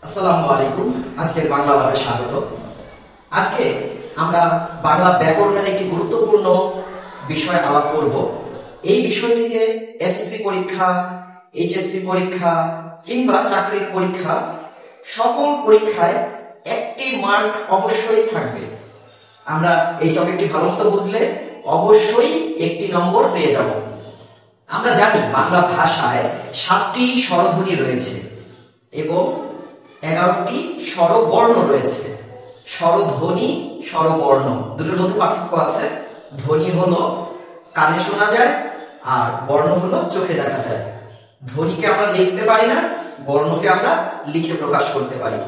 আসসালামু আলাইকুম। আজকের বাংলা ভাবে স্বাগত। আজকে আমরা বাংলা ব্যাকরণের একটি গুরুত্বপূর্ণ বিষয় আলাপ করব। এই বিষয় থেকে এসএসসি পরীক্ষা, এইচএসসি পরীক্ষা কিংবা চাকরির পরীক্ষা, সকল পরীক্ষায় একটি মার্ক অবশ্যই থাকবে। আমরা এই টপিকটি ভালোমতো বুঝলে অবশ্যই একটি নম্বর পেয়ে যাব। আমরা জানি বাংলা ভাষায় 7টি স্বরধ্বনি রয়েছে এবং 11টি স্বরবর্ণ রয়েছে। স্বরধ্বনি, স্বরবর্ণ দুটোর মধ্যে পার্থক্য আছে। ধ্বনি হলো কানে শোনা যায় আর বর্ণ হলো চোখে দেখা যায়। ধ্বনিকে আমরা লিখতে পারি না, বর্ণকে আমরা লিখে প্রকাশ করতে পারি।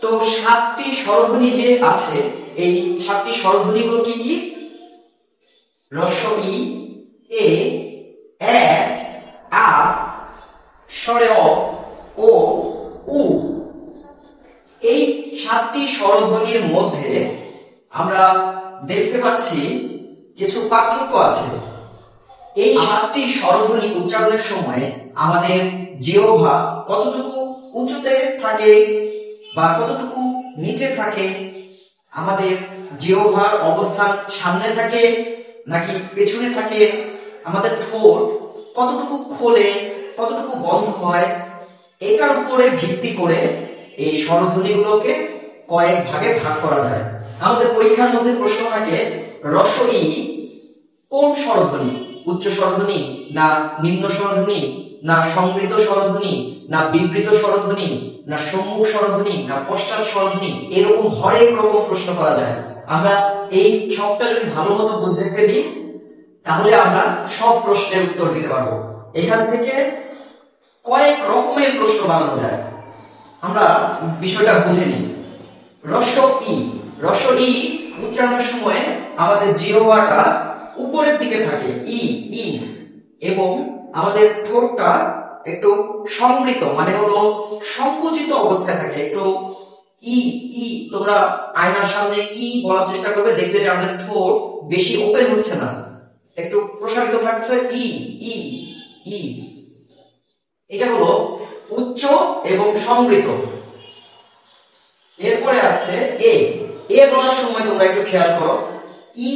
তো 7টি স্বরধ্বনি যে আছে, এই 7টি স্বরধ্বনিগুলো কি কি? রস্ব ই, এ, এ, আ, স্বরে অ, ও, উ। এই 7টি স্বরধ্বনির মধ্যে আমরা দেখতে পাচ্ছি কিছু পার্থক্য আছে। এই 7টি স্বরধ্বনি উচ্চারণের সময় আমাদের জিহ্বা কতটুকু উঁচুতে থাকে বা কতটুকু নিচে থাকে, আমাদের জিহ্বার অবস্থান সামনে থাকে নাকি পেছনে থাকে, আমাদের ঠোঁট কতটুকু খোলে কতটুকু বন্ধ হয়, এটার উপরে ভিত্তি করে এই স্বরধ্বনিগুলোকে কয়েক ভাগে ভাগ করা যায়। আমাদের পরীক্ষার মধ্যে প্রশ্ন থাকে রস্ব ই কোন স্বরধ্বনি? উচ্চ স্বরধ্বনি না নিম্ন স্বরধ্বনি না সংবৃত স্বরধ্বনি না বিবৃত স্বরধ্বনি না সম্মুখ স্বরধ্বনি না পশ্চাৎ স্বরধ্বনি? এরকম হরেক রকম প্রশ্ন করা যায়। আমরা এই সবটা যদি ভালো মতো বুঝে ফেলি তাহলে আমরা সব প্রশ্নের উত্তর দিতে পারবো। এখান থেকে কয়েক রকমের প্রশ্ন বানানো যায়। আমরা বিষয়টা বুঝে নিই। রস্ব ই, রস্ব ই উচ্চারণের সময় আমাদের জিহ্বাটা উপরের দিকে থাকে, ই ই, এবং আমাদের ঠোঁটটা একটু সংবৃত মানে হলো সংকুচিত অবস্থায় থাকে। একটু ই ই, তোমরা আয়নার সামনে ই বলার চেষ্টা করবে, দেখবে যে আমাদের ঠোঁট বেশি ওপেন হচ্ছে না, একটু প্রসারিত থাকছে। ই ই ই, এটা হলো উচ্চ এবং সংবৃত। এরপরে আছে এ। এ বলার সময় তোমরা একটু খেয়াল করো, ই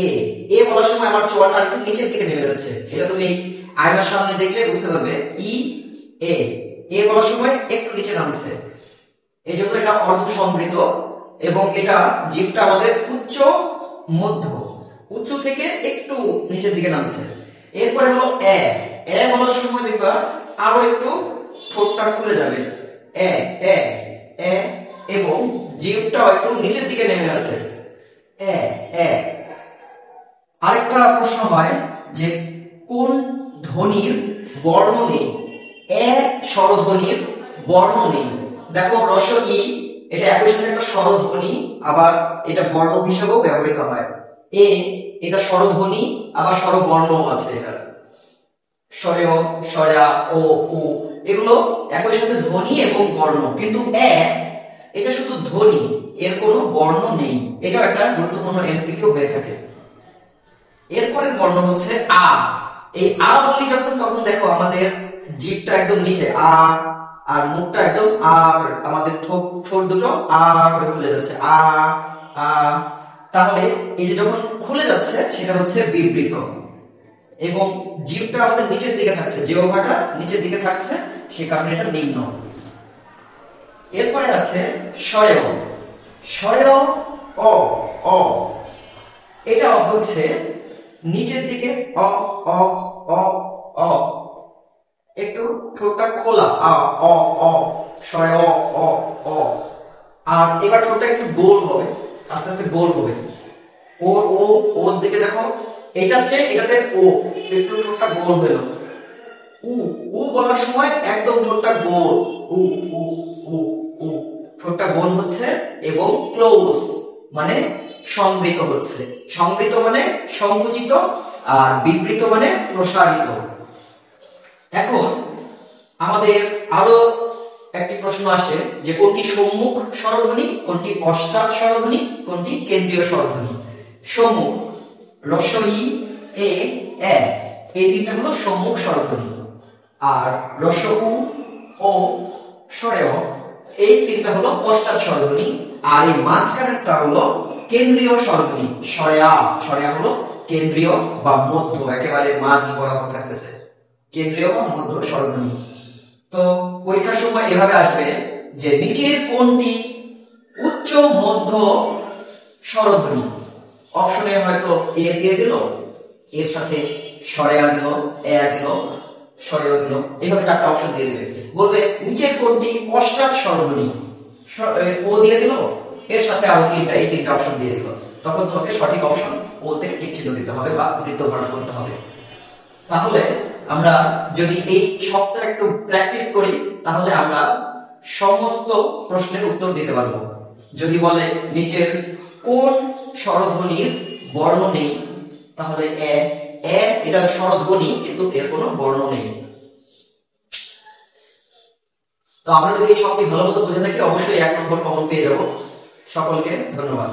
এ, এ বলার সময় আমার চোয়ালটা একটু নিচের দিকে নেমে যাচ্ছে। এটা তুমি আয়নার সামনে দেখলে বুঝতে পারবে। ই এ, এ বলার সময় একটু নিচে নামছে, এই জন্য এটা অর্ধ সংবৃত এবং এটা জিভটা আমাদের উচ্চ মধ্য, উচ্চ থেকে একটু নিচের দিকে নামছে। এরপরে হলো এ। এ বলার সময় দেখবা আরো একটু ঠোঁটটা খুলে যাবে, এ এ এ, এবং জিভটাও একটু নিচের দিকে নেমে আসে, এ এ। আরেকটা প্রশ্ন হয় যে কোন ধ্বনির বর্ণ নেই? এ স্বরধ্বনির বর্ণ নেই। দেখো রস্ব ই, এটা একই সাথে একটা স্বরধ্বনি, আবার এটা বর্ণ হিসেবেও ব্যবহৃত হয়। এ, এটা স্বরধ্বনি আবার স্বরবর্ণও আছে। এটা স্বরে অ, স্বরে আ, ও, উ, এগুলো একই সাথে ধ্বনি এবং বর্ণ, কিন্তু এ এটা শুধু ধ্বনি, এর কোনো বর্ণ নেই। এটাও একটা গুরুত্বপূর্ণ এমসিকিউ হয়ে থাকে। এরপরের বর্ণ হচ্ছে আ। এই আ বলি যখন, তখন দেখো আমাদের জিভটা একদম নিচে আ, আর মুখটা একদম আর, আমাদের ঠোঁট দুটো আ করে খুলে যাচ্ছে, আ আ। তাহলে এই যে যখন খুলে যাচ্ছে সেটা হচ্ছে বিবৃত, এবং জিভটা আমাদের নিচের দিকে থাকছে, জিহ্বাটা নিচের দিকে থাকছে, সে কারণে এটা নিম্ন। এরপরে আছে স্বরে অ। স্বরে অ অ, এটা হচ্ছে নিচের দিকে অ অ অ অ, একটু ঠোঁটটা খোলা, আ অ অ, স্বরে অ অ অ। আর এবার ঠোঁটটা একটু গোল হবে, আস্তে আস্তে গোল হবে। ও ও, ওর দিকে দেখো, এটা হচ্ছে এটাতে ও, একটু ঠোঁটটা গোল হলো। উ, উ বলার সময় একদম ঠোঁটটা গোল, উ উ উ উ, ঠোঁটটা গোল হচ্ছে এবং ক্লোজ মানে সংবৃত হচ্ছে। সংবৃত মানে সংকুচিত, আর বিবৃত মানে প্রসারিত। এখন আমাদের আরো একটি প্রশ্ন আসে যে কোনটি সম্মুখ স্বরধ্বনি, কোনটি পশ্চাৎ স্বরধ্বনি, কোনটি কেন্দ্রীয় স্বরধ্বনি। সম্মুখ রস্ব ই, এ, এ, এই তিনটা হলো সম্মুখ স্বরধ্বনি। আর রস্ব উ, ও, স্বরেয়, এই তিনটা হলো পশ্চাৎ স্বরধ্বনি, আর এই মাঝখানেরটা হলো কেন্দ্রীয় স্বরধ্বনি। স্বরেয়া, স্বরেয়া হলো কেন্দ্রীয় বা মধ্য, একেবারে মাঝ বরাবর থাকতেছে, কেন্দ্রীয় বা মধ্য স্বরধ্বনি। তো পরীক্ষার সময় এভাবে আসবে যে নিচের কোনটি উচ্চ মধ্য স্বরধ্বনি। অপশনে হয়তো এ দিয়ে দিল, এর সাথে স্বরেয়া দিল, এ দিল, স্বরেয় দিল, এইভাবে চারটা অপশন দিয়ে দিবে। বলবে নিচের কোনটি পশ্চাৎ স্বরধ্বনি, ও দিয়ে দিল, এর সাথে আরো তিনটা, এই তিনটা অপশন দিয়ে দিল। তখন তোমাকে সঠিক অপশন ওতে টিক চিহ্ন দিতে হবে বা বৃত্ত ভরাট করতে হবে। তাহলে আমরা যদি এই সবটা একটু প্র্যাকটিস করি, তাহলে আমরা সমস্ত প্রশ্নের উত্তর দিতে পারবো। যদি বলে নিচের কোন স্বরধ্বনির বর্ণ নেই, তাহলে এ, এটা স্বরধ্বনি কিন্তু এর কোনো বর্ণ নেই। তো আমরা যদি এই ছকটি ভালো মতো বুঝে থাকি, অবশ্যই 1 নম্বর কমন পেয়ে যাব। সকলকে ধন্যবাদ।